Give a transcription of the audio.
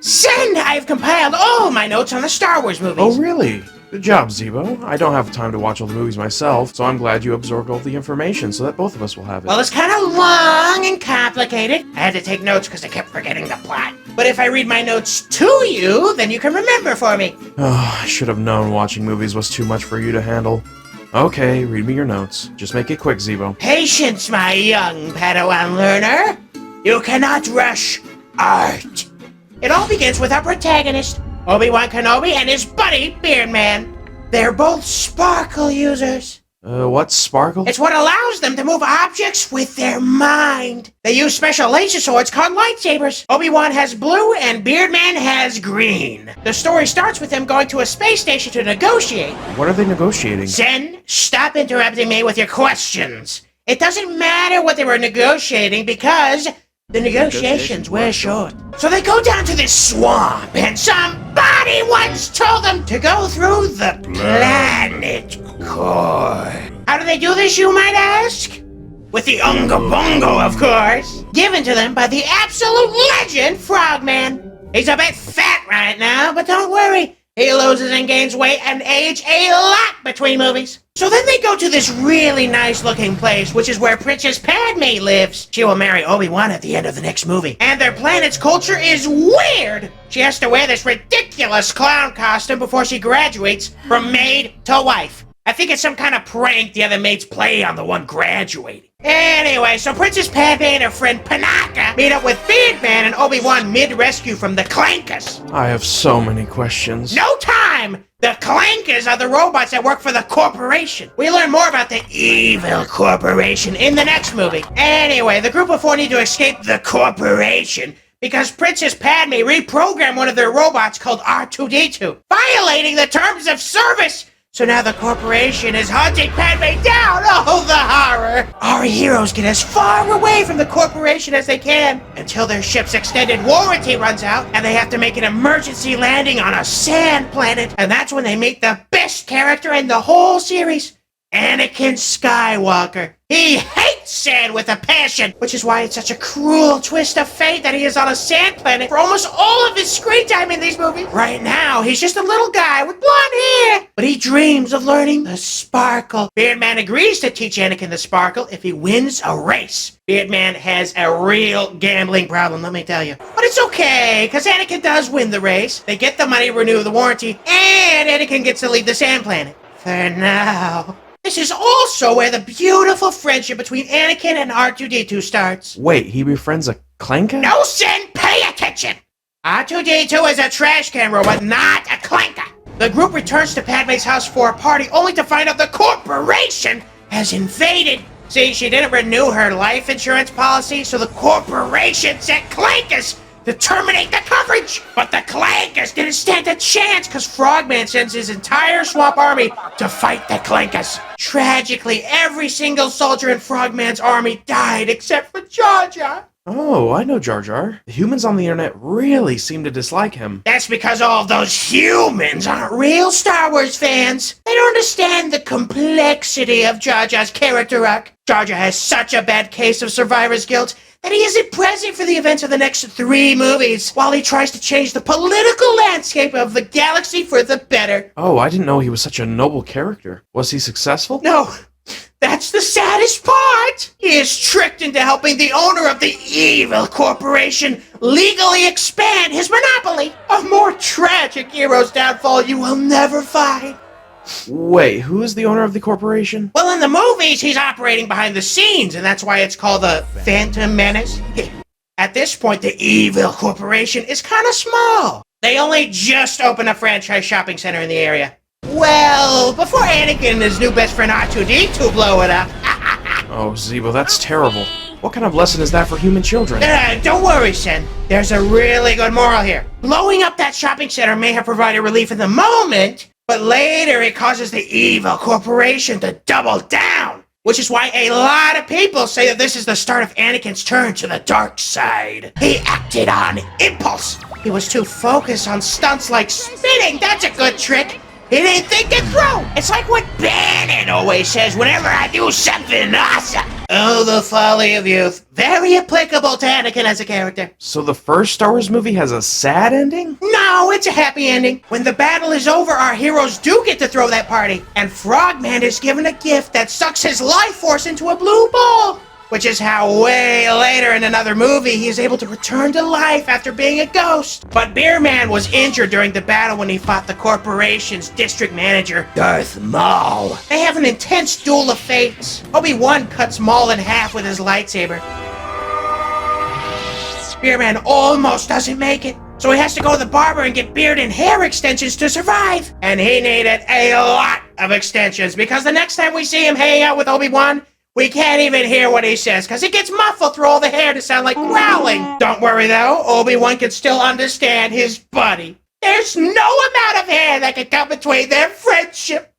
Send! I've compiled all my notes on the Star Wars movies. Oh, really? Good job, Zebo. I don't have time to watch all the movies myself, so I'm glad you absorbed all the information so that both of us will have it. Well, it's kind of long and complicated. I had to take notes because I kept forgetting the plot. But if I read my notes to you, then you can remember for me. Oh, I should have known watching movies was too much for you to handle. Okay, read me your notes. Just make it quick, Zebo. Patience, my young Padawan learner. You cannot rush art. It all begins with our protagonist, Obi-Wan Kenobi, and his buddy, Beardman. They're both sparkle users. What's sparkle? It's what allows them to move objects with their mind. They use special laser swords called lightsabers. Obi-Wan has blue and Beardman has green. The story starts with them going to a space station to negotiate. What are they negotiating? Zen, stop interrupting me with your questions. It doesn't matter what they were negotiating because the negotiations were short. So they go down to this swamp, and somebody once told them to go through the planet core. How do they do this, you might ask? With the Unga Bungo, of course. Given to them by the absolute legend, Frogman. He's a bit fat right now, but don't worry. He loses and gains weight and age a lot between movies. So then they go to this really nice looking place, which is where Princess Padme lives. She will marry Obi-Wan at the end of the next movie. And their planet's culture is weird. She has to wear this ridiculous clown costume before she graduates from maid to wife. I think it's some kind of prank the other maids play on the one graduating. Anyway, so Princess Padme and her friend Panaka meet up with Beardman and Obi-Wan mid-rescue from the Clankers. I have so many questions. No time! The Clankers are the robots that work for the corporation. We learn more about the evil corporation in the next movie. Anyway, the group of four need to escape the corporation because Princess Padme reprogrammed one of their robots called R2-D2, violating the terms of service. So now the corporation is hunting Padme down. Oh, the horror! Our heroes get as far away from the corporation as they can until their ship's extended warranty runs out and they have to make an emergency landing on a sand planet. And that's when they meet the best character in the whole series, Anakin Skywalker. He hates sand with a passion, which is why it's such a cruel twist of fate that he is on a sand planet for almost all of his screen time in these movies. Right now, he's just a little guy with blonde hair, but he dreams of learning the sparkle. Beardman agrees to teach Anakin the sparkle if he wins a race. Beardman has a real gambling problem, let me tell you. But it's okay, because Anakin does win the race. They get the money, renew the warranty, and Anakin gets to leave the sand planet. For now. This is also where the beautiful friendship between Anakin and R2-D2 starts. Wait, he befriends a clanker? No, Sin! Pay attention! R2-D2 is a trash can robot, not a clanker. The group returns to Padme's house for a party, only to find out the corporation has invaded. See, she didn't renew her life insurance policy, so the corporation sent clankers to terminate the coverage. But the Clankers didn't stand a chance because Frogman sends his entire swamp army to fight the Clankers. Tragically, every single soldier in Frogman's army died except for Jar Jar. Oh, I know Jar Jar. The humans on the internet really seem to dislike him. That's because all of those humans aren't real Star Wars fans. They don't understand the complexity of Jar Jar's character arc. Jar Jar has such a bad case of survivor's guilt that he isn't present for the events of the next 3 movies, while he tries to change the political landscape of the galaxy for the better. Oh, I didn't know he was such a noble character. Was he successful? No, that's the saddest part. He is tricked into helping the owner of the evil corporation legally expand his monopoly. A more tragic hero's downfall you will never find. Wait, who is the owner of the corporation? Well, in the movies, he's operating behind the scenes, and that's why it's called the Phantom Menace. At this point, the evil corporation is kind of small. They only just opened a franchise shopping center in the area. Well, before Anakin and his new best friend R2-D2 blow it up. Oh, Zebo, that's terrible. What kind of lesson is that for human children? Don't worry, Sen. There's a really good moral here. Blowing up that shopping center may have provided relief in the moment, but later it causes the evil corporation to double down, which is why a lot of people say that this is the start of Anakin's turn to the dark side. He acted on impulse. He was too focused on stunts like spinning, that's a good trick, He didn't think it through. It's like what Bannon always says whenever I do something awesome. Oh, the folly of youth. Very applicable to Anakin as a character. So the first Star Wars movie has a sad ending? No, it's a happy ending. When the battle is over, our heroes do get to throw that party. And Frogman is given a gift that sucks his life force into a blue ball. Which is how way later in another movie he is able to return to life after being a ghost. But Beer Man was injured during the battle when he fought the corporation's district manager, Darth Maul. They have an intense duel of fates. Obi-Wan cuts Maul in half with his lightsaber. Beer Man almost doesn't make it. So he has to go to the barber and get beard and hair extensions to survive. And he needed a lot of extensions because the next time we see him hanging out with Obi-Wan, we can't even hear what he says, because it gets muffled through all the hair to sound like growling. Don't worry, though. Obi-Wan can still understand his buddy. There's no amount of hair that can come between their friendship.